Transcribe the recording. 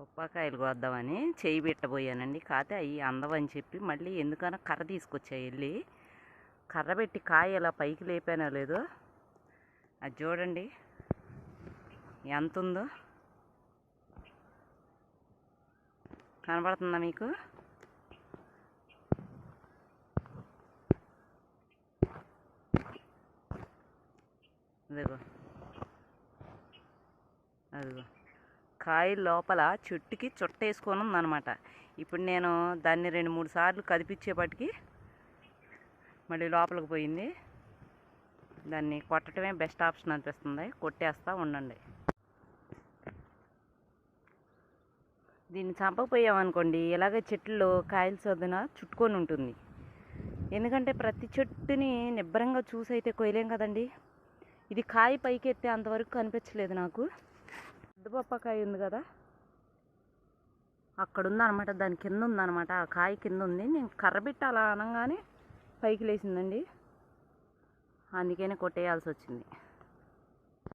బొప్పాకాయలు కోద్దామని చేయి పెట్టబోయానండి. కాకపోతే అవి అందవని చెప్పి మళ్ళీ ఎందుకన్నా కర్ర తీసుకొచ్చా వెళ్ళి. కర్ర పెట్టి కాయ ఇలా పైకి లేపానో లేదో అది చూడండి ఎంత ఉందో. కనబడుతుందా మీకు? అదిగో అదిగో కాయ లోపల చెట్టుకి చుట్టేసుకొని ఉందన్నమాట. ఇప్పుడు నేను దాన్ని 2-3 సార్లు కదిపించేపటికి మళ్ళీ లోపలికి పోయింది. దాన్ని కొట్టడమే బెస్ట్ ఆప్షన్ అనిపిస్తుంది. కొట్టేస్తా ఉండండి. దీన్ని చంపకపోయామనుకోండి ఇలాగే చెట్లు కాయల సొద్దున చుట్టుకొని ఉంటుంది. ఎందుకంటే ప్రతి చెట్టుని నిబ్బరంగా చూసి అయితే కొయ్యలేం కదండి. ఇది కాయ పైకి ఎత్తే అంతవరకు కనిపించలేదు నాకు. పెద్ద బొప్పకాయ ఉంది కదా, అక్కడ ఉందన్నమాట. దాని కింద ఉందన్నమాట. ఆ కాయ కింద ఉంది. నేను కర్రబెట్టి అలా అనగానే పైకి లేచిందండి. అందుకనే కొట్టేయాల్సి వచ్చింది.